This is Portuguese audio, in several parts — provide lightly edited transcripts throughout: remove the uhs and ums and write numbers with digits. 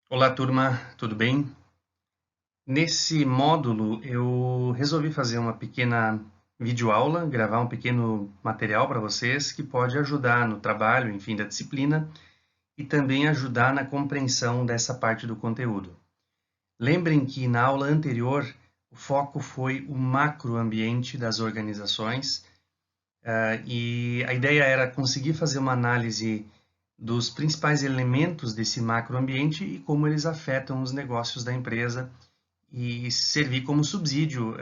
Olá, turma, tudo bem? Nesse módulo, eu resolvi fazer uma pequena videoaula, gravar um pequeno material para vocês que pode ajudar no trabalho, enfim, da disciplina e também ajudar na compreensão dessa parte do conteúdo. Lembrem que na aula anterior o foco foi o macroambiente das organizações, e a ideia era conseguir fazer uma análise dos principais elementos desse macroambiente e como eles afetam os negócios da empresa e servir como subsídio,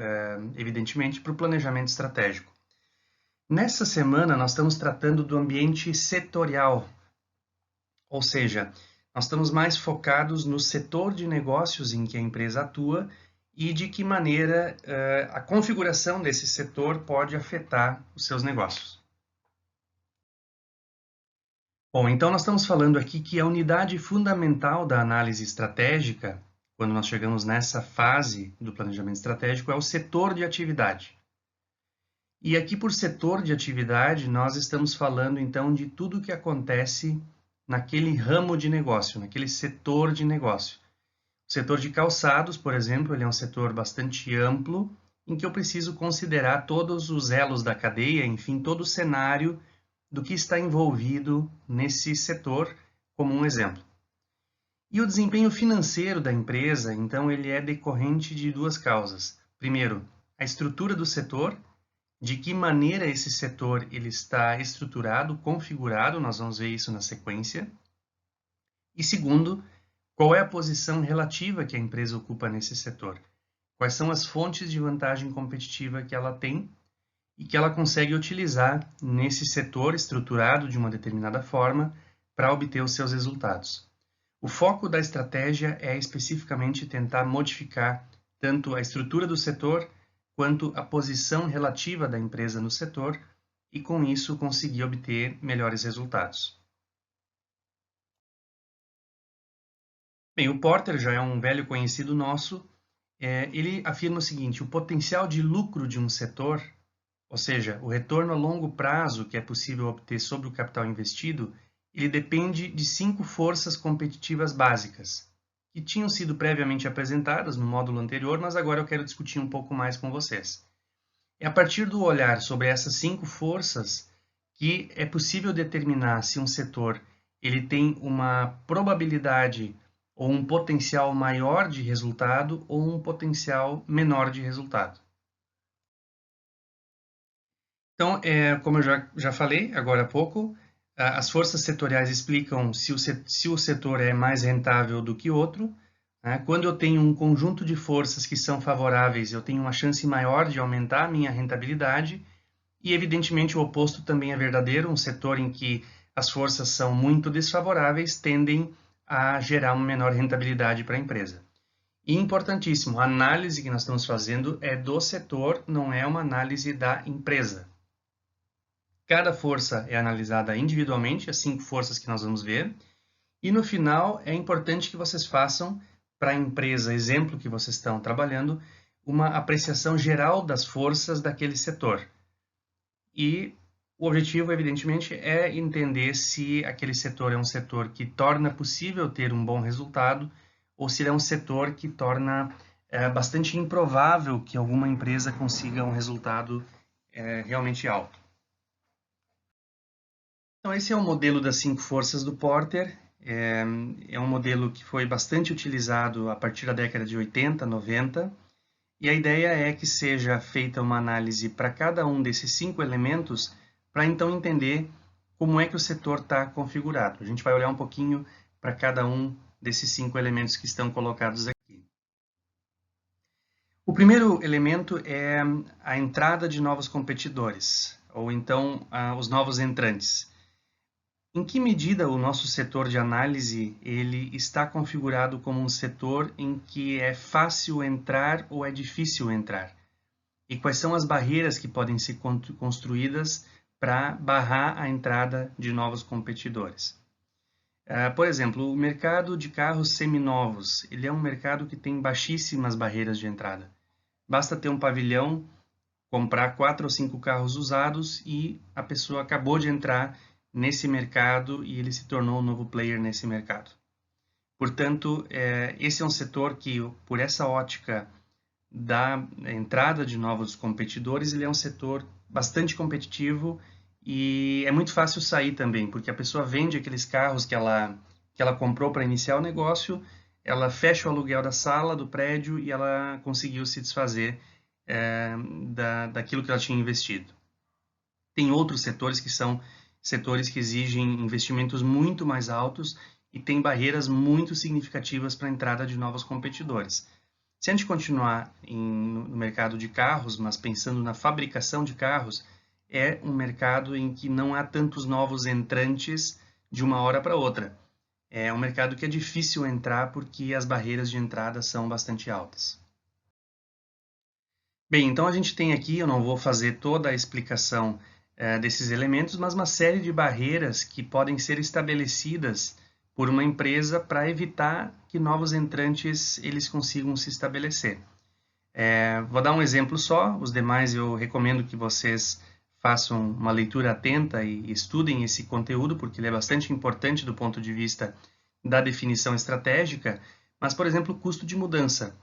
evidentemente, para o planejamento estratégico. Nessa semana, nós estamos tratando do ambiente setorial, ou seja, nós estamos mais focados no setor de negócios em que a empresa atua e de que maneira a configuração desse setor pode afetar os seus negócios. Bom, então nós estamos falando aqui que a unidade fundamental da análise estratégica, quando nós chegamos nessa fase do planejamento estratégico, é o setor de atividade. E aqui, por setor de atividade, nós estamos falando então de tudo o que acontece naquele ramo de negócio, naquele setor de negócio. O setor de calçados, por exemplo, ele é um setor bastante amplo, em que eu preciso considerar todos os elos da cadeia, enfim, todo o cenário do que está envolvido nesse setor, como um exemplo. E o desempenho financeiro da empresa, então, ele é decorrente de duas causas. Primeiro, a estrutura do setor, de que maneira esse setor ele está estruturado, configurado, nós vamos ver isso na sequência. E segundo, qual é a posição relativa que a empresa ocupa nesse setor? Quais são as fontes de vantagem competitiva que ela tem e que ela consegue utilizar nesse setor estruturado de uma determinada forma para obter os seus resultados? O foco da estratégia é especificamente tentar modificar tanto a estrutura do setor quanto a posição relativa da empresa no setor e, com isso, conseguir obter melhores resultados. Bem, o Porter já é um velho conhecido nosso. Ele afirma o seguinte: o potencial de lucro de um setor, ou seja, o retorno a longo prazo que é possível obter sobre o capital investido, ele depende de 5 forças competitivas básicas, que tinham sido previamente apresentadas no módulo anterior, mas agora eu quero discutir um pouco mais com vocês. É a partir do olhar sobre essas 5 forças que é possível determinar se um setor ele tem uma probabilidade ou um potencial maior de resultado ou um potencial menor de resultado. Então, como eu já falei agora há pouco, as forças setoriais explicam se o setor é mais rentável do que outro. Né? Quando eu tenho um conjunto de forças que são favoráveis, eu tenho uma chance maior de aumentar a minha rentabilidade. E, evidentemente, o oposto também é verdadeiro. Um setor em que as forças são muito desfavoráveis tendem a gerar uma menor rentabilidade para a empresa. E importantíssimo, a análise que nós estamos fazendo é do setor, não é uma análise da empresa. Cada força é analisada individualmente, as 5 forças que nós vamos ver, e no final é importante que vocês façam, para a empresa, exemplo que vocês estão trabalhando, uma apreciação geral das forças daquele setor. E o objetivo, evidentemente, é entender se aquele setor é um setor que torna possível ter um bom resultado ou se ele é um setor que torna bastante improvável que alguma empresa consiga um resultado realmente alto. Então, esse é o modelo das 5 forças do Porter. É um modelo que foi bastante utilizado a partir da década de 80, 90, e a ideia é que seja feita uma análise para cada um desses 5 elementos, para então entender como é que o setor está configurado. A gente vai olhar um pouquinho para cada um desses 5 elementos que estão colocados aqui. O primeiro elemento é a entrada de novos competidores, ou então os novos entrantes. Em que medida o nosso setor de análise ele está configurado como um setor em que é fácil entrar ou é difícil entrar? E quais são as barreiras que podem ser construídas para barrar a entrada de novos competidores? Por exemplo, o mercado de carros seminovos, ele é um mercado que tem baixíssimas barreiras de entrada. Basta ter um pavilhão, comprar 4 ou 5 carros usados e a pessoa acabou de entrar nesse mercado e ele se tornou um novo player nesse mercado. Portanto, esse é um setor que, por essa ótica da entrada de novos competidores, ele é um setor bastante competitivo e é muito fácil sair também, porque a pessoa vende aqueles carros que ela comprou para iniciar o negócio, ela fecha o aluguel da sala, do prédio, e ela conseguiu se desfazer daquilo que ela tinha investido. Tem outros setores que são setores que exigem investimentos muito mais altos e têm barreiras muito significativas para a entrada de novos competidores. Se a gente continuar no mercado de carros, mas pensando na fabricação de carros, é um mercado em que não há tantos novos entrantes de uma hora para outra. É um mercado que é difícil entrar porque as barreiras de entrada são bastante altas. Bem, então a gente tem aqui, eu não vou fazer toda a explicação desses elementos, mas uma série de barreiras que podem ser estabelecidas por uma empresa para evitar que novos entrantes eles consigam se estabelecer. Vou dar um exemplo só, os demais eu recomendo que vocês façam uma leitura atenta e estudem esse conteúdo, porque ele é bastante importante do ponto de vista da definição estratégica, mas, por exemplo, o custo de mudança.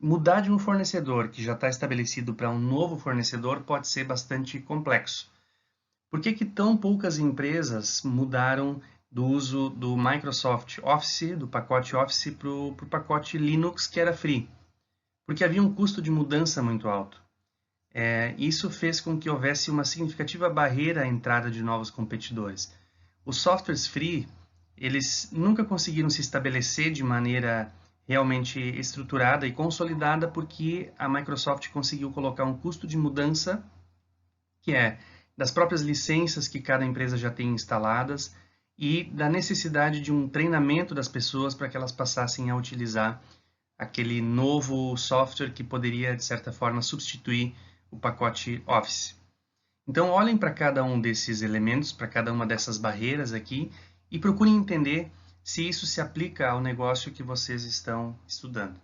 Mudar de um fornecedor que já está estabelecido para um novo fornecedor pode ser bastante complexo. Por que tão poucas empresas mudaram do uso do Microsoft Office, do pacote Office, para o pacote Linux, que era free? Porque havia um custo de mudança muito alto. Isso fez com que houvesse uma significativa barreira à entrada de novos competidores. Os softwares free, eles nunca conseguiram se estabelecer de maneira realmente estruturada e consolidada porque a Microsoft conseguiu colocar um custo de mudança que é das próprias licenças que cada empresa já tem instaladas e da necessidade de um treinamento das pessoas para que elas passassem a utilizar aquele novo software que poderia, de certa forma, substituir o pacote Office. Então, olhem para cada um desses elementos, para cada uma dessas barreiras aqui e procurem entender se isso se aplica ao negócio que vocês estão estudando.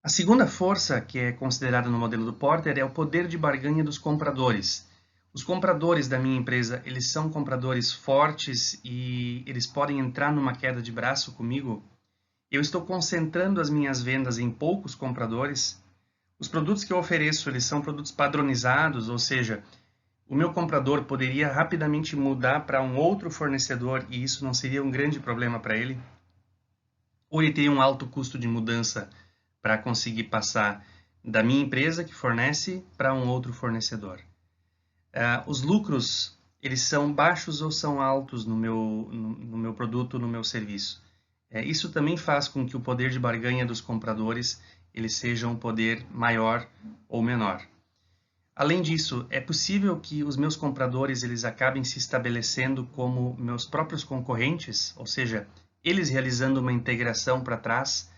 A segunda força que é considerada no modelo do Porter é o poder de barganha dos compradores. Os compradores da minha empresa, eles são compradores fortes e eles podem entrar numa queda de braço comigo. Eu estou concentrando as minhas vendas em poucos compradores. Os produtos que eu ofereço, eles são produtos padronizados, ou seja, o meu comprador poderia rapidamente mudar para um outro fornecedor e isso não seria um grande problema para ele. Ou ele teria um alto custo de mudança para conseguir passar da minha empresa que fornece para um outro fornecedor. Os lucros, eles são baixos ou são altos no meu produto, no meu serviço. Isso também faz com que o poder de barganha dos compradores ele seja um poder maior ou menor. Além disso, é possível que os meus compradores eles acabem se estabelecendo como meus próprios concorrentes, ou seja, eles realizando uma integração para trás.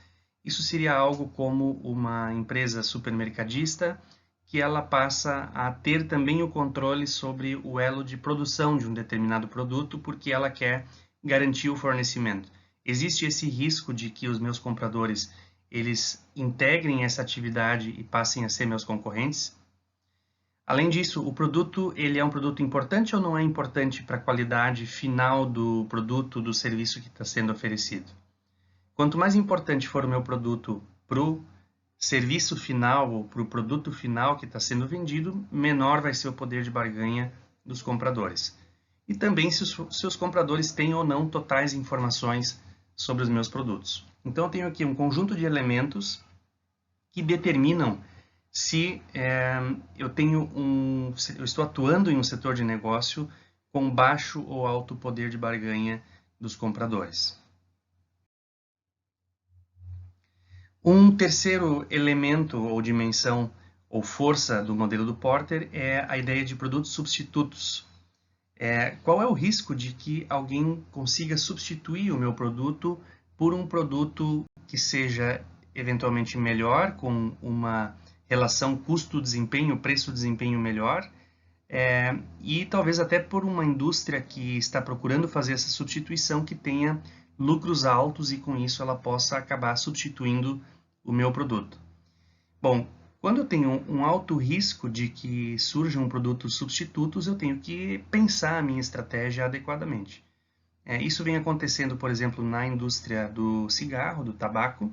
Isso seria algo como uma empresa supermercadista que ela passa a ter também o controle sobre o elo de produção de um determinado produto porque ela quer garantir o fornecimento. Existe esse risco de que os meus compradores eles integrem essa atividade e passem a ser meus concorrentes. Além disso, o produto ele é um produto importante ou não é importante para a qualidade final do produto, do serviço que está sendo oferecido? Quanto mais importante for o meu produto para o serviço final ou para o produto final que está sendo vendido, menor vai ser o poder de barganha dos compradores. E também se os compradores têm ou não totais informações sobre os meus produtos. Então, eu tenho aqui um conjunto de elementos que determinam se eu estou atuando em um setor de negócio com baixo ou alto poder de barganha dos compradores. Um terceiro elemento ou dimensão ou força do modelo do Porter é a ideia de produtos substitutos. Qual é o risco de que alguém consiga substituir o meu produto por um produto que seja eventualmente melhor, com uma relação custo-desempenho, preço-desempenho melhor, e talvez até por uma indústria que está procurando fazer essa substituição que tenha lucros altos e com isso ela possa acabar substituindo o meu produto. Bom, quando eu tenho um alto risco de que surjam produtos substitutos, eu tenho que pensar a minha estratégia adequadamente. Isso vem acontecendo, por exemplo, na indústria do cigarro, do tabaco,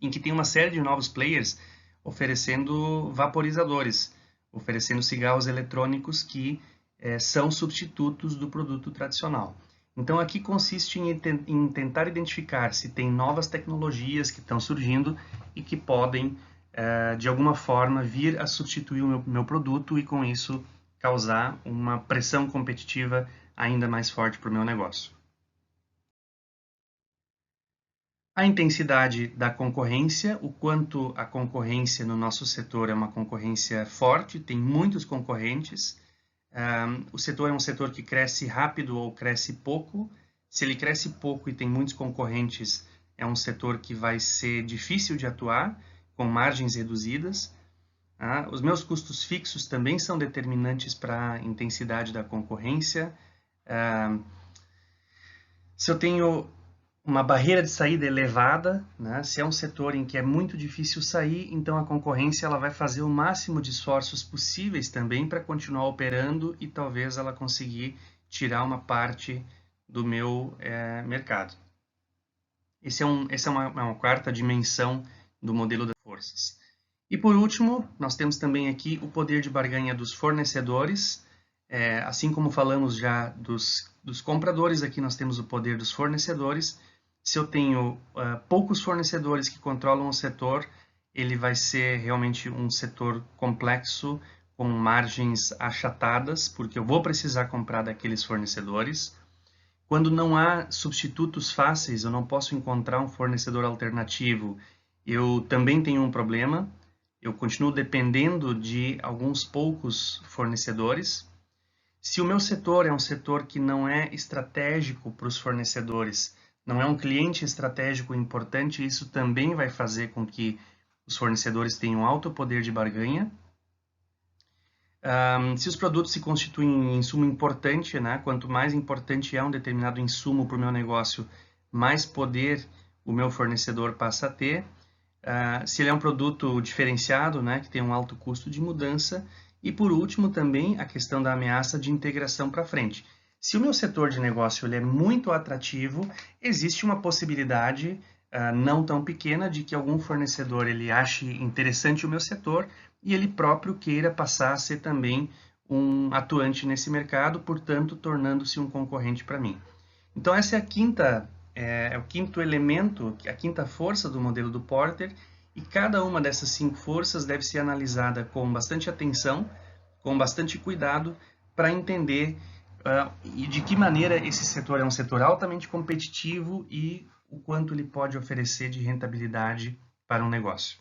em que tem uma série de novos players oferecendo vaporizadores, oferecendo cigarros eletrônicos que são substitutos do produto tradicional. Então, aqui consiste em tentar identificar se tem novas tecnologias que estão surgindo e que podem, de alguma forma, vir a substituir o meu produto e, com isso, causar uma pressão competitiva ainda mais forte para o meu negócio. A intensidade da concorrência, o quanto a concorrência no nosso setor é uma concorrência forte, tem muitos concorrentes. O setor é um setor que cresce rápido ou cresce pouco. Se ele cresce pouco e tem muitos concorrentes, é um setor que vai ser difícil de atuar, com margens reduzidas. Os meus custos fixos também são determinantes para a intensidade da concorrência. Se eu tenho uma barreira de saída elevada, né? Se é um setor em que é muito difícil sair, então a concorrência ela vai fazer o máximo de esforços possíveis também para continuar operando e talvez ela conseguir tirar uma parte do meu mercado. Essa é uma quarta dimensão do modelo das forças. E por último, nós temos também aqui o poder de barganha dos fornecedores. Assim como falamos já dos compradores, aqui nós temos o poder dos fornecedores. Se eu tenho poucos fornecedores que controlam o setor, ele vai ser realmente um setor complexo, com margens achatadas, porque eu vou precisar comprar daqueles fornecedores. Quando não há substitutos fáceis, eu não posso encontrar um fornecedor alternativo, eu também tenho um problema. Eu continuo dependendo de alguns poucos fornecedores. Se o meu setor é um setor que não é estratégico para os fornecedores, não é um cliente estratégico importante, isso também vai fazer com que os fornecedores tenham alto poder de barganha. Se os produtos se constituem em insumo importante, né? Quanto mais importante é um determinado insumo para o meu negócio, mais poder o meu fornecedor passa a ter. Se ele é um produto diferenciado, né? Que tem um alto custo de mudança. E por último também a questão da ameaça de integração para frente. Se o meu setor de negócio ele é muito atrativo, existe uma possibilidade não tão pequena de que algum fornecedor ele ache interessante o meu setor e ele próprio queira passar a ser também um atuante nesse mercado, portanto, tornando-se um concorrente para mim. Então, essa é o quinto elemento, a quinta força do modelo do Porter, e cada uma dessas 5 forças deve ser analisada com bastante atenção, com bastante cuidado, para entender de que maneira esse setor é um setor altamente competitivo e o quanto ele pode oferecer de rentabilidade para um negócio.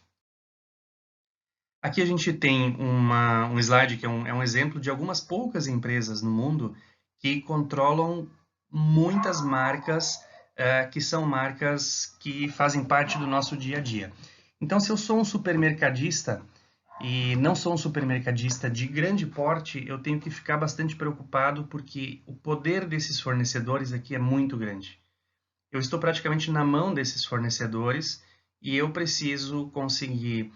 Aqui a gente tem um slide que é um exemplo de algumas poucas empresas no mundo que controlam muitas marcas que são marcas que fazem parte do nosso dia a dia. Então, se eu sou um supermercadista e não sou um supermercadista de grande porte, eu tenho que ficar bastante preocupado porque o poder desses fornecedores aqui é muito grande. Eu estou praticamente na mão desses fornecedores e eu preciso conseguir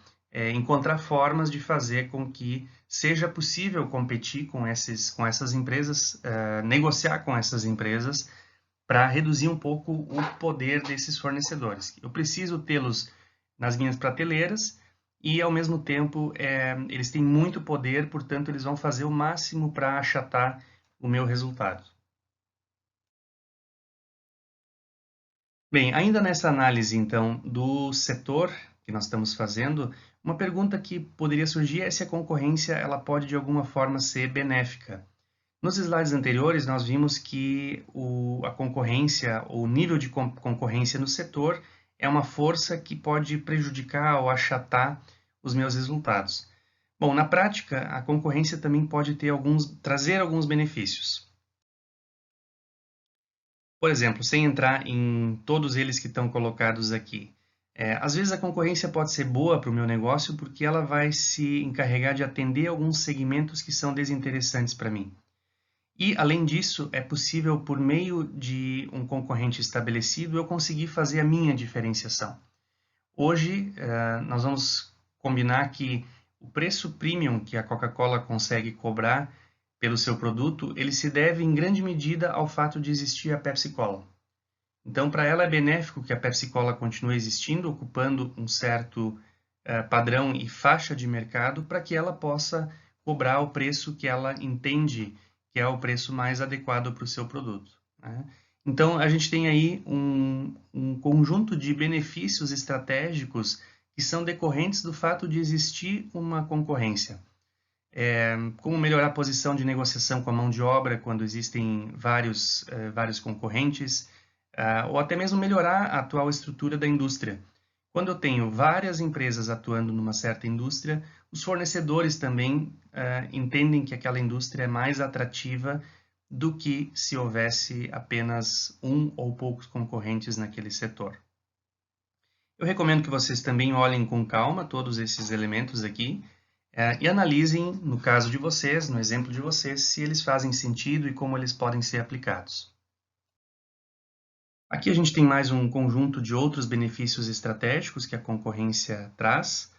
encontrar formas de fazer com que seja possível competir com essas empresas, negociar com essas empresas para reduzir um pouco o poder desses fornecedores. Eu preciso tê-los nas minhas prateleiras e, ao mesmo tempo, eles têm muito poder, portanto, eles vão fazer o máximo para achatar o meu resultado. Bem, ainda nessa análise, então, do setor que nós estamos fazendo, uma pergunta que poderia surgir é se a concorrência ela pode, de alguma forma, ser benéfica. Nos slides anteriores, nós vimos que a concorrência, ou o nível de concorrência no setor, é uma força que pode prejudicar ou achatar os meus resultados. Bom, na prática, a concorrência também pode trazer alguns benefícios. Por exemplo, sem entrar em todos eles que estão colocados aqui. Às vezes a concorrência pode ser boa para o meu negócio porque ela vai se encarregar de atender alguns segmentos que são desinteressantes para mim. E, além disso, é possível, por meio de um concorrente estabelecido, eu conseguir fazer a minha diferenciação. Hoje, nós vamos combinar que o preço premium que a Coca-Cola consegue cobrar pelo seu produto, ele se deve em grande medida ao fato de existir a Pepsi-Cola. Então, para ela é benéfico que a Pepsi-Cola continue existindo, ocupando um certo padrão e faixa de mercado, para que ela possa cobrar o preço que ela entende que é o preço mais adequado para o seu produto, né? Então, a gente tem aí um conjunto de benefícios estratégicos que são decorrentes do fato de existir uma concorrência. Como melhorar a posição de negociação com a mão de obra quando existem vários concorrentes, ou até mesmo melhorar a atual estrutura da indústria. Quando eu tenho várias empresas atuando numa certa indústria, os fornecedores também entendem que aquela indústria é mais atrativa do que se houvesse apenas um ou poucos concorrentes naquele setor. Eu recomendo que vocês também olhem com calma todos esses elementos aqui e analisem, no caso de vocês, no exemplo de vocês, se eles fazem sentido e como eles podem ser aplicados. Aqui a gente tem mais um conjunto de outros benefícios estratégicos que a concorrência traz,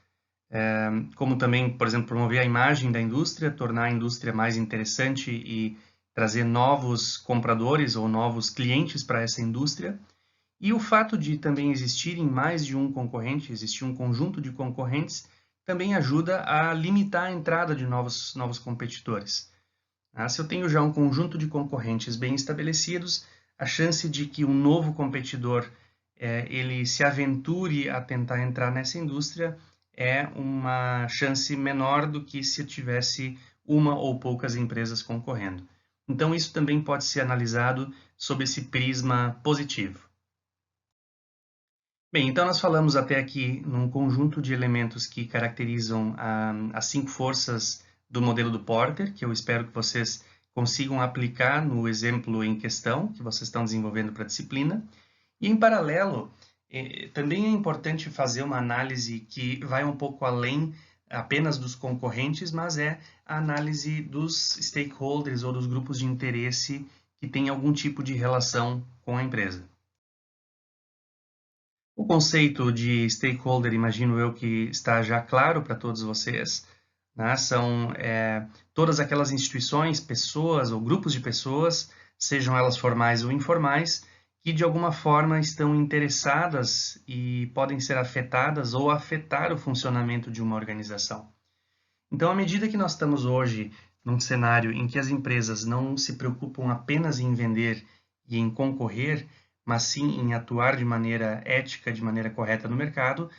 como também, por exemplo, promover a imagem da indústria, tornar a indústria mais interessante e trazer novos compradores ou novos clientes para essa indústria. E o fato de também existirem mais de um concorrente, existir um conjunto de concorrentes, também ajuda a limitar a entrada de novos competidores. Se eu tenho já um conjunto de concorrentes bem estabelecidos, a chance de que um novo competidor ele se aventure a tentar entrar nessa indústria é uma chance menor do que se tivesse uma ou poucas empresas concorrendo. Então, isso também pode ser analisado sob esse prisma positivo. Bem, então nós falamos até aqui num conjunto de elementos que caracterizam as 5 forças do modelo do Porter, que eu espero que vocês consigam aplicar no exemplo em questão que vocês estão desenvolvendo para a disciplina. E em paralelo, também é importante fazer uma análise que vai um pouco além apenas dos concorrentes, mas é a análise dos stakeholders ou dos grupos de interesse que têm algum tipo de relação com a empresa. O conceito de stakeholder, imagino eu que está já claro para todos vocês, né? São todas aquelas instituições, pessoas ou grupos de pessoas, sejam elas formais ou informais, que de alguma forma estão interessadas e podem ser afetadas ou afetar o funcionamento de uma organização. Então, à medida que nós estamos hoje num cenário em que as empresas não se preocupam apenas em vender e em concorrer, mas sim em atuar de maneira ética, de maneira correta no mercado,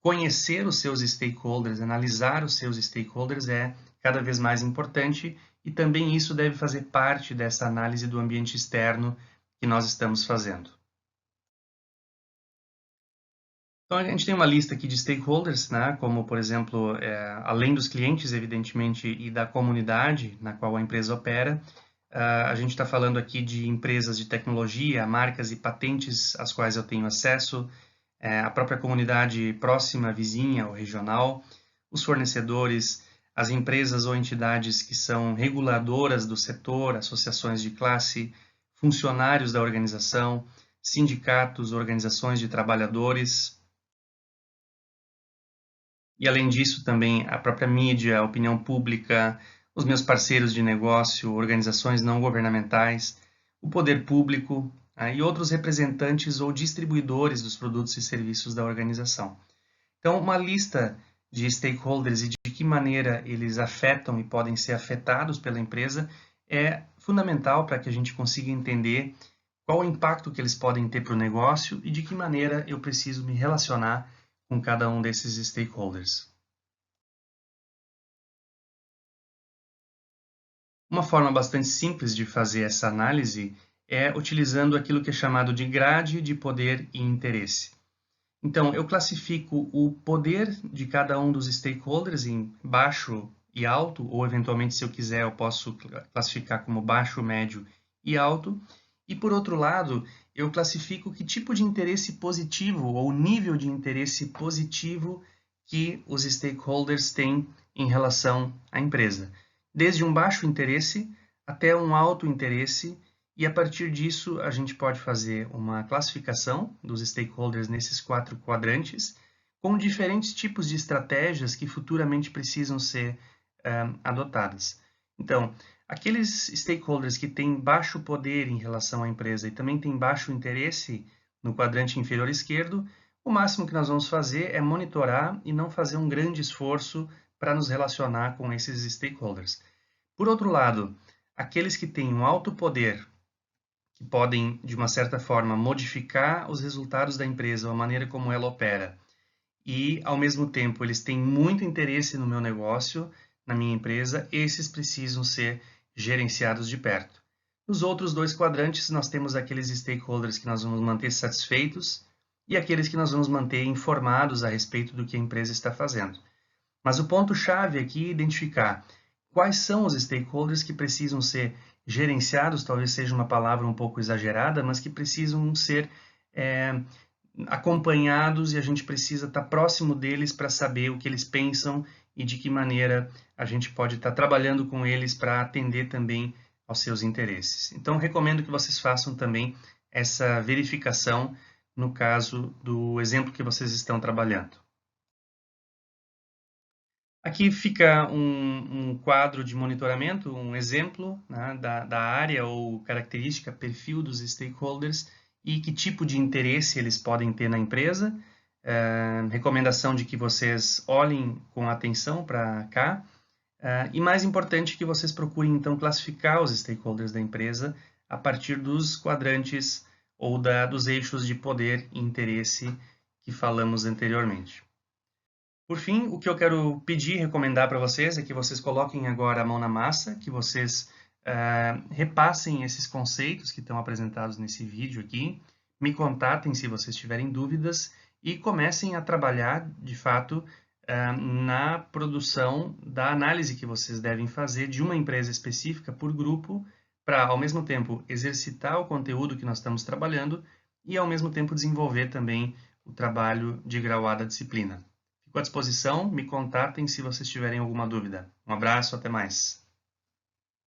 conhecer os seus stakeholders, analisar os seus stakeholders é cada vez mais importante e também isso deve fazer parte dessa análise do ambiente externo que nós estamos fazendo. Então, a gente tem uma lista aqui de stakeholders, né, como, por exemplo, além dos clientes, evidentemente, e da comunidade na qual a empresa opera, a gente está falando aqui de empresas de tecnologia, marcas e patentes às quais eu tenho acesso, a própria comunidade próxima, vizinha ou regional, os fornecedores, as empresas ou entidades que são reguladoras do setor, associações de classe, funcionários da organização, sindicatos, organizações de trabalhadores. E além disso também a própria mídia, a opinião pública, os meus parceiros de negócio, organizações não governamentais, o poder público e outros representantes ou distribuidores dos produtos e serviços da organização. Então, uma lista de stakeholders e de que maneira eles afetam e podem ser afetados pela empresa é fundamental para que a gente consiga entender qual o impacto que eles podem ter para o negócio e de que maneira eu preciso me relacionar com cada um desses stakeholders. Uma forma bastante simples de fazer essa análise é utilizando aquilo que é chamado de grade de poder e interesse. Então, eu classifico o poder de cada um dos stakeholders em baixo e alto, ou eventualmente, se eu quiser, eu posso classificar como baixo, médio e alto. E, por outro lado, eu classifico que tipo de interesse positivo ou nível de interesse positivo que os stakeholders têm em relação à empresa. Desde um baixo interesse até um alto interesse, e a partir disso a gente pode fazer uma classificação dos stakeholders nesses 4 quadrantes, com diferentes tipos de estratégias que futuramente precisam ser adotadas. Então, aqueles stakeholders que têm baixo poder em relação à empresa e também têm baixo interesse no quadrante inferior esquerdo, o máximo que nós vamos fazer é monitorar e não fazer um grande esforço para nos relacionar com esses stakeholders. Por outro lado, aqueles que têm um alto poder, que podem, de uma certa forma, modificar os resultados da empresa, a maneira como ela opera, e, ao mesmo tempo, eles têm muito interesse no meu negócio, na minha empresa, esses precisam ser gerenciados de perto. Nos outros dois quadrantes, nós temos aqueles stakeholders que nós vamos manter satisfeitos e aqueles que nós vamos manter informados a respeito do que a empresa está fazendo. Mas o ponto-chave aqui é identificar quais são os stakeholders que precisam ser gerenciados, talvez seja uma palavra um pouco exagerada, mas que precisam ser acompanhados e a gente precisa estar próximo deles para saber o que eles pensam e de que maneira a gente pode estar trabalhando com eles para atender também aos seus interesses. Então, recomendo que vocês façam também essa verificação no caso do exemplo que vocês estão trabalhando. Aqui fica um quadro de monitoramento, um exemplo, né, da área ou característica, perfil dos stakeholders e que tipo de interesse eles podem ter na empresa. Recomendação de que vocês olhem com atenção para cá. E mais importante, que vocês procurem então classificar os stakeholders da empresa a partir dos quadrantes ou dos eixos de poder e interesse que falamos anteriormente. Por fim, o que eu quero pedir e recomendar para vocês é que vocês coloquem agora a mão na massa, que vocês repassem esses conceitos que estão apresentados nesse vídeo aqui, me contatem se vocês tiverem dúvidas e comecem a trabalhar, de fato, na produção da análise que vocês devem fazer de uma empresa específica por grupo, para, ao mesmo tempo, exercitar o conteúdo que nós estamos trabalhando e, ao mesmo tempo, desenvolver também o trabalho de grauada disciplina. Fico à disposição, me contatem se vocês tiverem alguma dúvida. Um abraço, até mais!